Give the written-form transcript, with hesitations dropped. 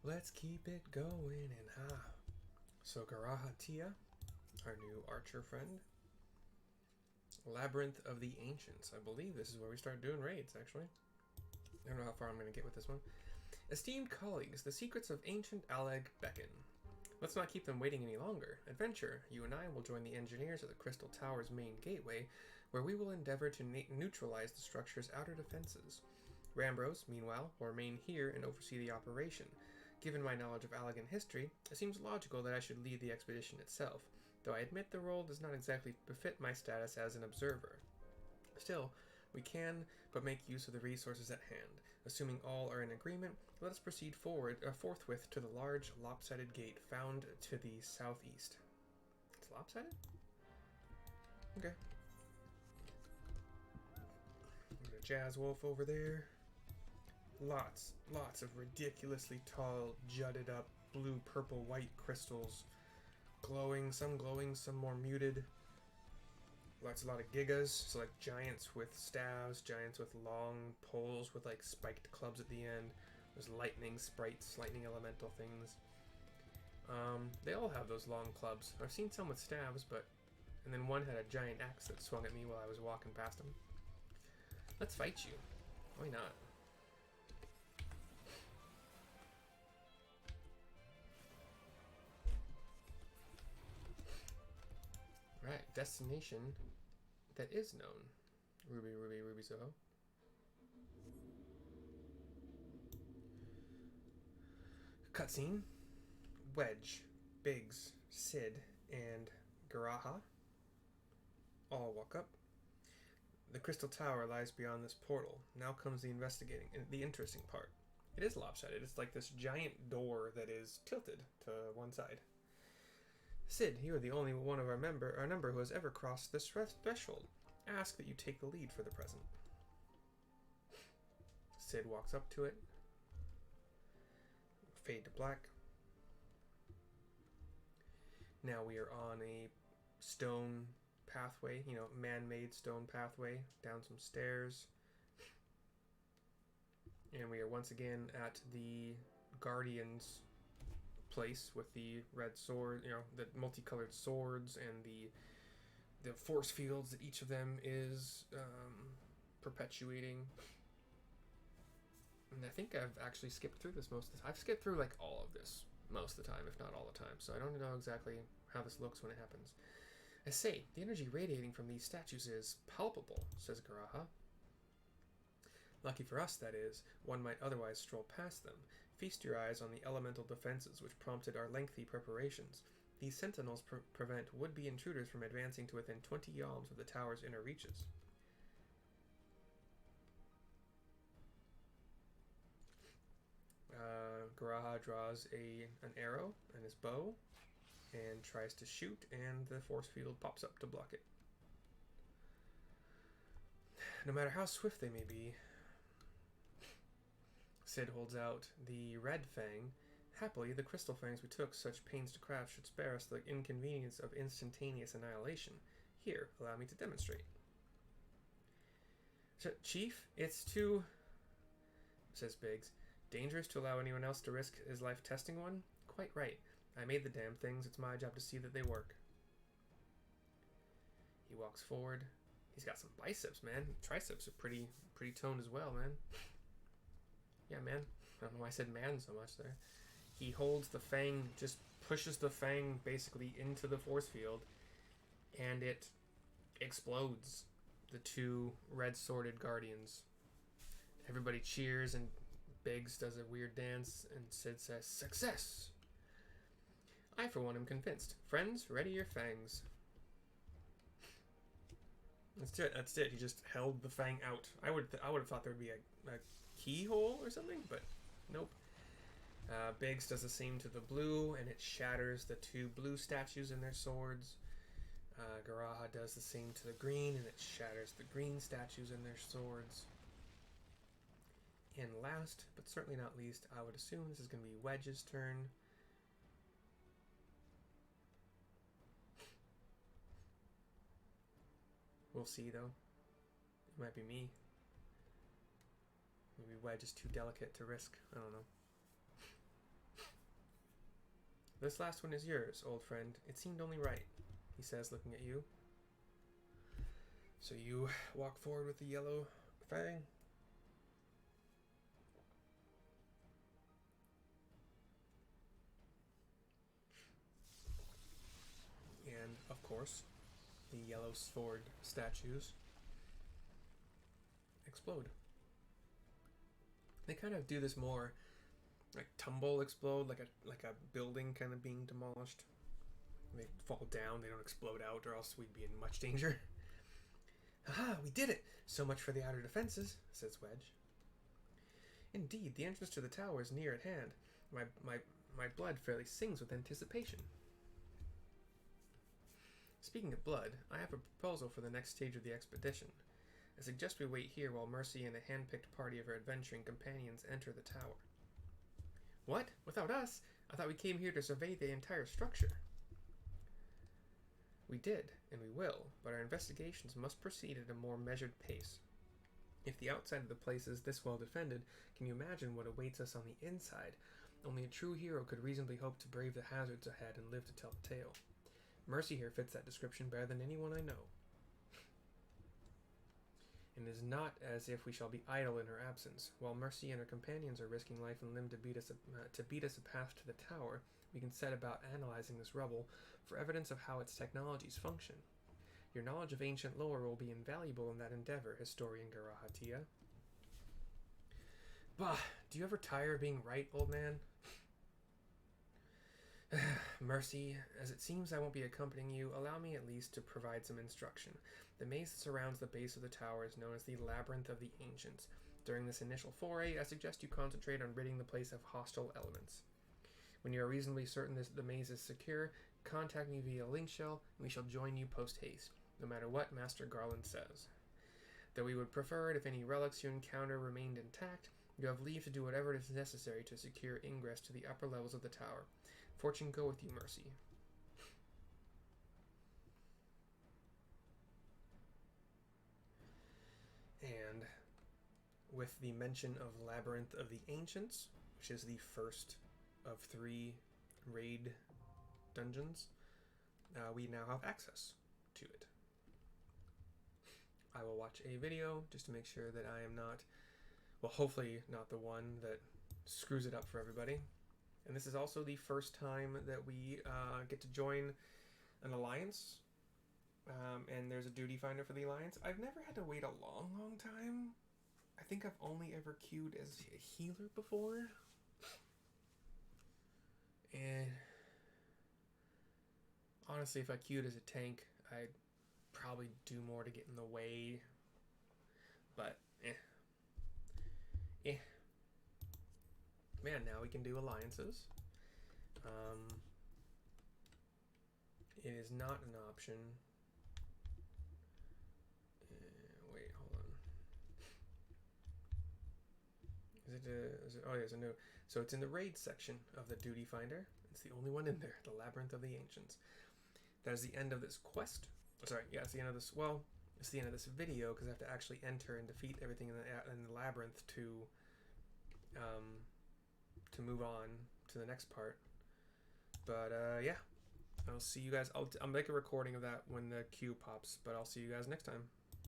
Let's keep it going and ha. So Garaha Tia, our new archer friend. Labyrinth of the Ancients. I believe this is where we start doing raids, actually. I don't know how far I'm going to get with this one. Esteemed colleagues, the secrets of ancient Aleg beckon. Let's not keep them waiting any longer. Adventure, you and I will join the engineers at the Crystal Tower's main gateway, where we will endeavor to neutralize the structure's outer defenses. Rambros, meanwhile, will remain here and oversee the operation. Given my knowledge of Allegan history, it seems logical that I should lead the expedition itself, though I admit the role does not exactly befit my status as an observer. Still, we can but make use of the resources at hand. Assuming all are in agreement, let us proceed forthwith to the large, lopsided gate found to the southeast. It's lopsided? Okay. Got a jazz wolf over there. Lots of ridiculously tall, jutted up, blue, purple, white crystals. Glowing, some more muted. A lot of gigas, so like giants with staves, giants with long poles with like spiked clubs at the end. There's lightning sprites, lightning elemental things. They all have those long clubs. I've seen some with staves, and then one had a giant axe that swung at me while I was walking past him. Let's fight you. Why not? Right, destination that is known. Ruby, Zoho. Cutscene. Wedge, Biggs, Sid, and Garaha all walk up. The Crystal Tower lies beyond this portal. Now comes the interesting part. It is lopsided. It's like this giant door that is tilted to one side. Sid, you are the only one of our number who has ever crossed this threshold. Ask that you take the lead for the present. Sid walks up to it. Fade to black. Now we are on a stone pathway, man-made stone pathway down some stairs. And we are once again at the Guardian's place with the red sword, the multicolored swords and the force fields that each of them is perpetuating. And I think I've actually skipped through this most of the time. I've skipped through like all of this most of the time, if not all the time, so I don't know exactly how this looks when it happens. I say, the energy radiating from these statues is palpable, says Garaha. Lucky for us, that is, one might otherwise stroll past them. Feast your eyes on the elemental defenses which prompted our lengthy preparations. These sentinels prevent would-be intruders from advancing to within 20 yalms of the tower's inner reaches. Garaha draws an arrow and his bow and tries to shoot, and the force field pops up to block it. No matter how swift they may be, Sid holds out the red fang. Happily, the crystal fangs we took such pains to craft should spare us the inconvenience of instantaneous annihilation. Here, allow me to demonstrate. Chief, it's too, says Biggs, dangerous to allow anyone else to risk his life testing one? Quite right. I made the damn things. It's my job to see that they work. He walks forward. He's got some biceps, man. Triceps are pretty toned as well, man. Yeah, man. I don't know why I said man so much there. He holds the fang, just pushes the fang basically into the force field, and it explodes the two red-sworded guardians. Everybody cheers, and Biggs does a weird dance, and Sid says, "Success!" I, for one, am convinced. Friends, ready your fangs. That's it. He just held the fang out. I would have thought there would be a keyhole or something, but nope. Biggs does the same to the blue, and it shatters the two blue statues in their swords. Garaha does the same to the green, and it shatters the green statues in their swords. And last, but certainly not least, I would assume this is going to be Wedge's turn. We'll see, though. It might be me. Maybe Wedge is too delicate to risk. I don't know. This last one is yours, old friend. It seemed only right, he says, looking at you. So you walk forward with the yellow fang? And, of course, the yellow sword statues explode. They kind of do this more like tumble explode, like a building kind of being demolished. They fall down, they don't explode out, or else we'd be in much danger. Haha, we did it! So much for the outer defenses, says Wedge. Indeed, the entrance to the tower is near at hand. My blood fairly sings with anticipation. Speaking of blood, I have a proposal for the next stage of the expedition. I suggest we wait here while Mercy and a hand-picked party of her adventuring companions enter the tower. What? Without us? I thought we came here to survey the entire structure. We did, and we will, but our investigations must proceed at a more measured pace. If the outside of the place is this well defended, can you imagine what awaits us on the inside? Only a true hero could reasonably hope to brave the hazards ahead and live to tell the tale. Mercy here fits that description better than anyone I know. And it is not as if we shall be idle in her absence. While Mercy and her companions are risking life and limb to beat us a path to the tower, we can set about analyzing this rubble for evidence of how its technologies function. Your knowledge of ancient lore will be invaluable in that endeavor, historian Garahatia. Bah, do you ever tire of being right, old man? Mercy, as it seems I won't be accompanying you, allow me at least to provide some instruction. The maze that surrounds the base of the tower is known as the Labyrinth of the Ancients. During this initial foray, I suggest you concentrate on ridding the place of hostile elements. When you are reasonably certain the maze is secure, contact me via link shell, and we shall join you post-haste, no matter what Master Garland says. Though we would prefer it if any relics you encounter remained intact, you have leave to do whatever is necessary to secure ingress to the upper levels of the tower. Fortune go with you, Mercy. And with the mention of Labyrinth of the Ancients, which is the first of 3 raid dungeons, we now have access to it. I will watch a video just to make sure that I am not, well, hopefully not the one that screws it up for everybody. And this is also the first time that we get to join an alliance. And there's a duty finder for the alliance. I've never had to wait a long time. I think I've only ever queued as a healer before. And honestly, if I queued as a tank, I'd probably do more to get in the way. But, Man, now we can do alliances. It is not an option. Wait, hold on. Is it? Oh, yeah, it's a new. So it's in the raid section of the duty finder. It's the only one in there. The Labyrinth of the Ancients. That is the end of this quest. Sorry, yeah, it's the end of this. Well, it's the end of this video because I have to actually enter and defeat everything in the labyrinth to move on to the next part. But yeah, I'll see you guys. I'll make a recording of that when the queue pops. But I'll see you guys next time.